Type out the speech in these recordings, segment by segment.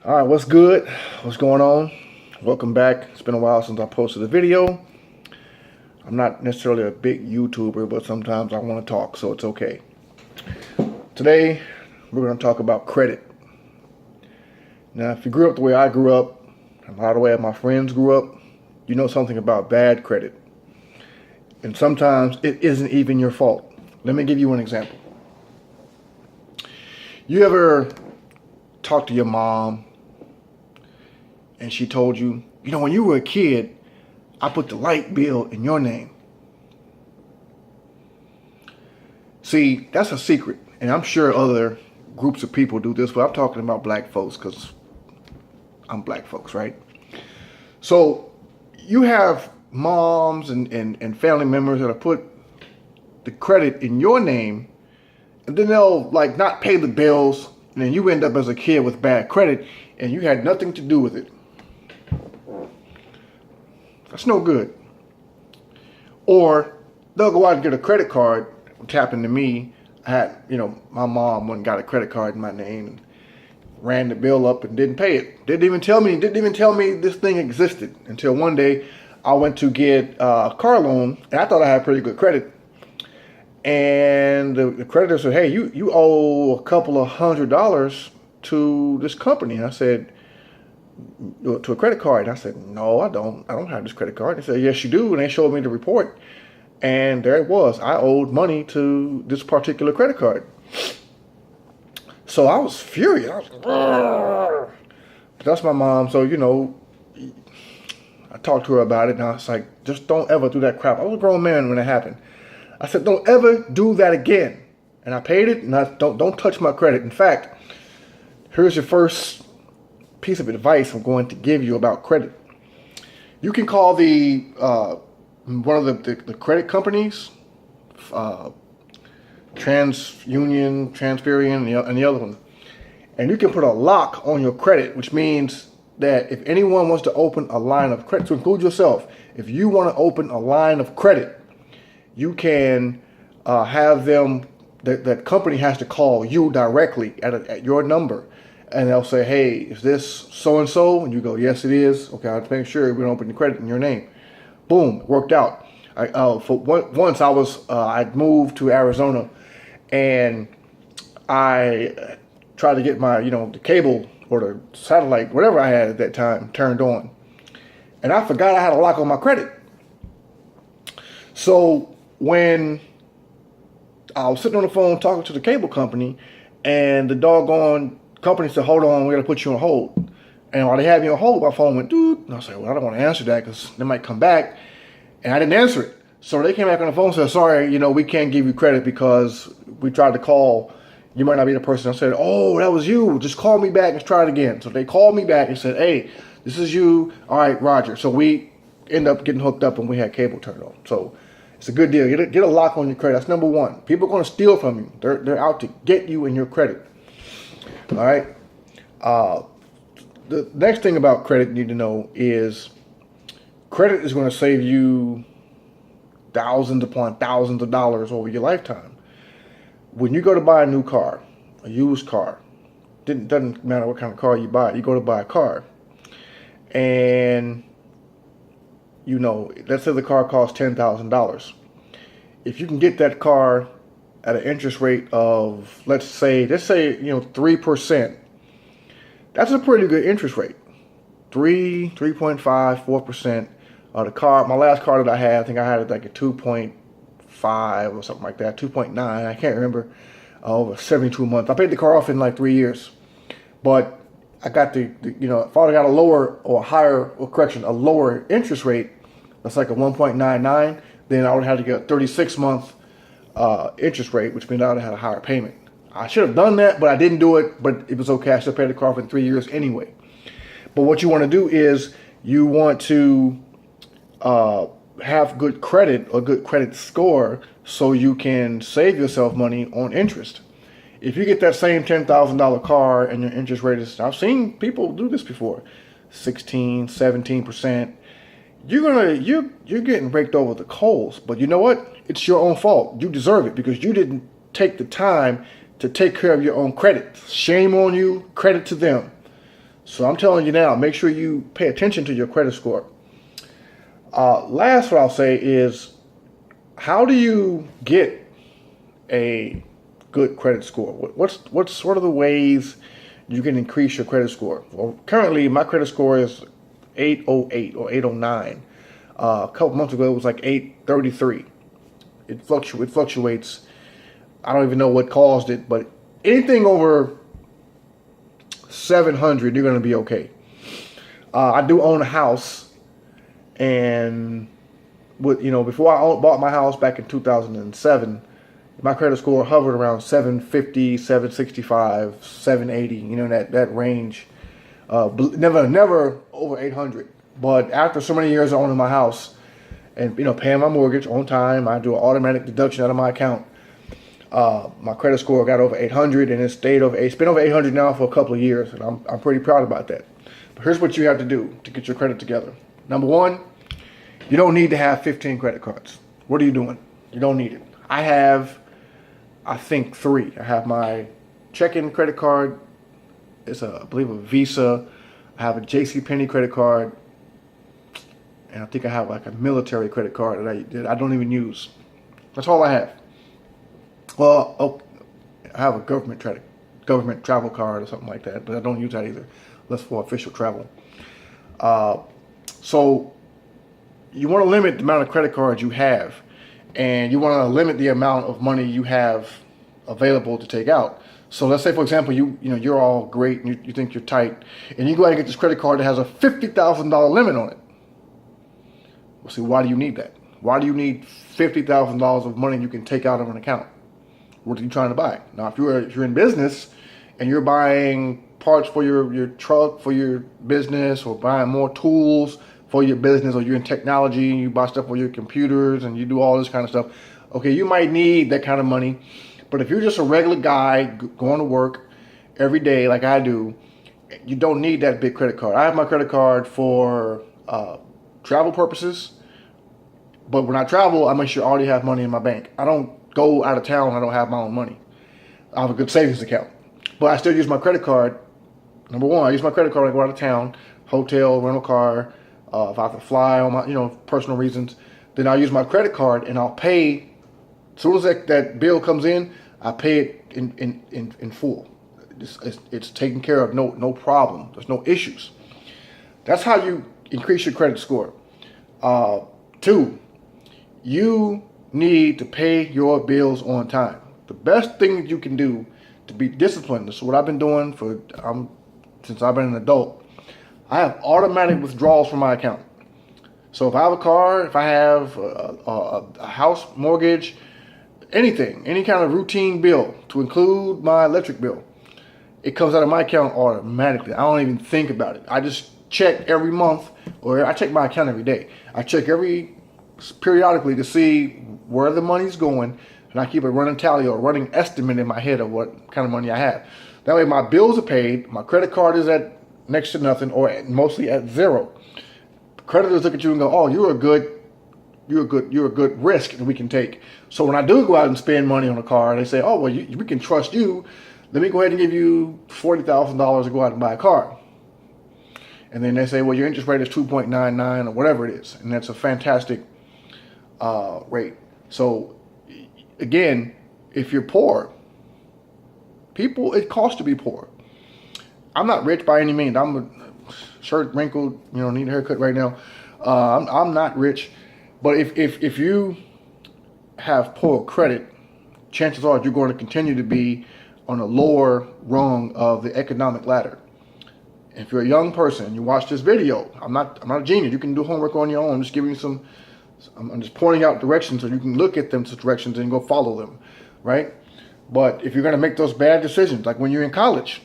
All right, what's good? What's going on? Welcome back. It's been a while since I posted a video. I'm not necessarily a big YouTuber, but sometimes I want to talk, so it's okay. Today, we're going to talk about credit. Now, if you grew up the way I grew up, and a lot of the way my friends grew up, you know something about bad credit. And sometimes it isn't even your fault. Let me give you an example. You ever talk to your mom and she told you, when you were a kid, I put the light bill in your name. See, that's a secret. And I'm sure other groups of people do this, but I'm talking about black folks because I'm black folks, right? So you have moms and family members that have put the credit in your name, and then they'll not pay the bills, and then you end up as a kid with bad credit, and you had nothing to do with it. That's no good. Or they'll go out and get a credit card, which happened to me. I had, my mom went and got a credit card in my name and ran the bill up and didn't pay it. Didn't even tell me this thing existed until one day I went to get a car loan, and I thought I had pretty good credit. And the creditor said, hey, you owe a couple of $100 to this company. And I said, to a credit card. And I said, no, I don't have this credit card. They said, yes, you do. And they showed me the report. And there it was. I owed money to this particular credit card. So I was furious. I was like, but that's my mom. So, I talked to her about it. And I was like, just don't ever do that crap. I was a grown man when it happened. I said, don't ever do that again. And I paid it. And I don't touch my credit. In fact, here's your first piece of advice I'm going to give you about credit. You can call the one of the credit companies, TransUnion, Transperian, and the other one, and you can put a lock on your credit, which means that if anyone wants to open a line of credit, to include yourself, if you want to open a line of credit, you can have them. That company has to call you directly at your number. And they'll say, hey, is this so-and-so? And you go, yes, it is. Okay, I'll make sure we don't open the credit in your name. Boom, it worked out. Once I'd moved to Arizona, and I tried to get my, the cable or the satellite, whatever I had at that time, turned on. And I forgot I had a lock on my credit. So when I was sitting on the phone talking to the cable company, and the doggone company said, hold on, we're going to put you on hold. And while they had me on hold, my phone went, dude. And I was like, well, I don't want to answer that because they might come back. And I didn't answer it. So they came back on the phone and said, sorry, we can't give you credit because we tried to call. You might not be the person. I said, oh, that was you. Just call me back and try it again. So they called me back and said, hey, this is you. All right, Roger. So we end up getting hooked up and we had cable turned on. So it's a good deal. Get a lock on your credit. That's number one. People are going to steal from you. They're out to get you and your credit. All right. The next thing about credit you need to know is credit is going to save you thousands upon thousands of dollars over your lifetime. When you go to buy a new car, a used car, doesn't matter what kind of car you buy. You go to buy a car, and let's say the car costs $10,000. If you can get that car at an interest rate of, let's say 3%. That's a pretty good interest rate. 3.5, 4%. The car, my last car that I had, I think I had it like a 2.5 or something like that, 2.9. I can't remember. Over 72 months. I paid the car off in like 3 years, but I got if I got a lower interest rate, that's like a 1.99. Then I would have to get a 36-month interest rate, which means I would have had a higher payment. I should have done that, but I didn't do it. But it was okay. I still paid the car off in 3 years anyway. But what you want to do is you want to have good credit or good credit score so you can save yourself money on interest. If you get that same $10,000 car and your interest rate is, I've seen people do this before, 16, 17%. You're getting raked over the coals. But you know what? It's your own fault. You deserve it because you didn't take the time to take care of your own credit. Shame on you. Credit to them. So I'm telling you now, make sure you pay attention to your credit score. Last, what I'll say is, how do you get a good credit score? What are the ways you can increase your credit score? Well, currently my credit score is 808 or 809. A couple months ago it was like 833. It fluctuates. I don't even know what caused it, but anything over 700, you're going to be okay. I do own a house, and before I bought my house back in 2007, my credit score hovered around 750, 765, 780, that range. Never over 800. But after so many years of owning my house and, paying my mortgage on time, I do an automatic deduction out of my account. My credit score got over 800, and it's been over 800 now for a couple of years, and I'm pretty proud about that. But here's what you have to do to get your credit together. Number one, you don't need to have 15 credit cards. What are you doing? You don't need it. I have, I think, 3. I have my check-in credit card. It's I believe a Visa. I have a JCPenney credit card, and I think I have like a military credit card that I don't even use. That's all I have. Well, I have a government travel card or something like that, but I don't use that either. That's for official travel. So you want to limit the amount of credit cards you have, and you want to limit the amount of money you have available to take out. So let's say, for example, you're all great and you think you're tight, and you go ahead and get this credit card that has a $50,000 limit on it. Well, see, why do you need that? Why do you need $50,000 of money you can take out of an account? What are you trying to buy? Now, if you're in business and you're buying parts for your truck, for your business, or buying more tools for your business, or you're in technology and you buy stuff for your computers and you do all this kind of stuff, okay, you might need that kind of money. But if you're just a regular guy going to work every day like I do, you don't need that big credit card. I have my credit card for travel purposes, but when I travel, I make sure I already have money in my bank. I don't go out of town when I don't have my own money. I have a good savings account, but I still use my credit card. Number one, I use my credit card when I go out of town, hotel, rental car. If I have to fly on my, personal reasons, then I'll use my credit card and I'll pay. As soon as that bill comes in, I pay it in full. It's taken care of, no problem. There's no issues. That's how you increase your credit score. 2, you need to pay your bills on time. The best thing that you can do to be disciplined, this is what I've been doing since I've been an adult. I have automatic withdrawals from my account. So if I have a car, if I have a house mortgage, anything, any kind of routine bill, to include my electric bill, it comes out of my account automatically. I don't even think about it. I just check every month, or I check my account every day. I check periodically to see where the money's going, and I keep a running tally or running estimate in my head of what kind of money I have. That way my bills are paid, my credit card is at next to nothing, or mostly at 0. Creditors look at you and go, "Oh, you're a good risk that we can take." So when I do go out and spend money on a car, they say, "Oh, well, we can trust you. Let me go ahead and give you $40,000 to go out and buy a car." And then they say, "Well, your interest rate is 2.99 or whatever it is," and that's a fantastic rate. So again, if you're poor, it costs to be poor. I'm not rich by any means. I'm a shirt wrinkled, need a haircut right now. I'm not rich, but if you have poor credit, chances are you're going to continue to be on a lower rung of the economic ladder. If you're a young person and you watch this video, I'm not a genius. You can do homework on your own. I'm just giving you I'm just pointing out directions so you can look at them directions and go follow them, right? But if you're going to make those bad decisions, like when you're in college,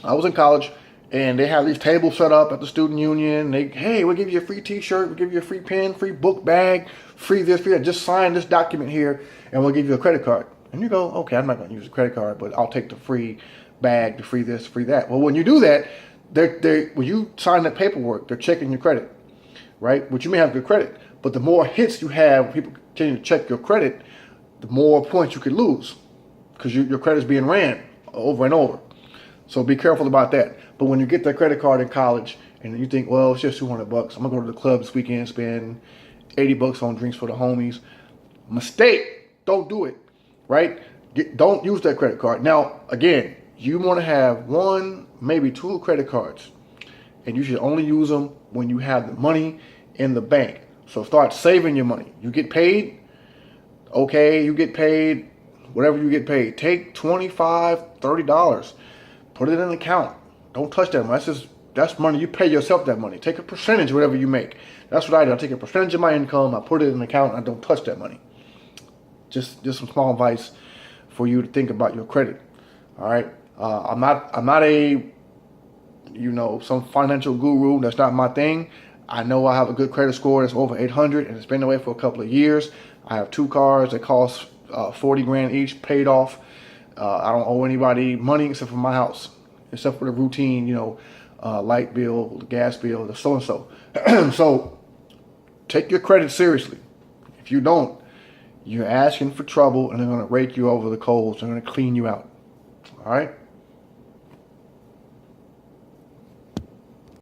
I was in college and they have these tables set up at the student union. Hey, we'll give you a free t-shirt, we'll give you a free pen, free book bag, free this, free that. Just sign this document here and we'll give you a credit card. And you go, okay, I'm not going to use a credit card, but I'll take the free bag, the free this, free that. Well, when you do that, when you sign that paperwork, they're checking your credit, right? Which you may have good credit, but the more hits you have, people continue to check your credit, the more points you could lose because your credit's being ran over and over. So be careful about that. But when you get that credit card in college and you think, well, it's just $200. I'm gonna go to the club this weekend, spend $80 on drinks for the homies. Mistake. Don't do it. Right? Don't use that credit card. Now, again, you want to have one, maybe two credit cards, and you should only use them when you have the money in the bank. So start saving your money. You get paid. Okay, you get paid. Whatever you get paid, take $25, $30. Put it in an account. Don't touch that money. That's money. You pay yourself that money. Take a percentage, whatever you make. That's what I do. I take a percentage of my income. I put it in an account. And I don't touch that money. Just some small advice for you to think about your credit. All right. I'm not a some financial guru. That's not my thing. I know I have a good credit score that's over 800, and it's been that way for a couple of years. I have two cars that cost 40 grand each, paid off. I don't owe anybody money except for my house, except for the routine, light bill, the gas bill, the so and so. So take your credit seriously. If you don't, you're asking for trouble, and they're going to rake you over the coals. They're going to clean you out. All right.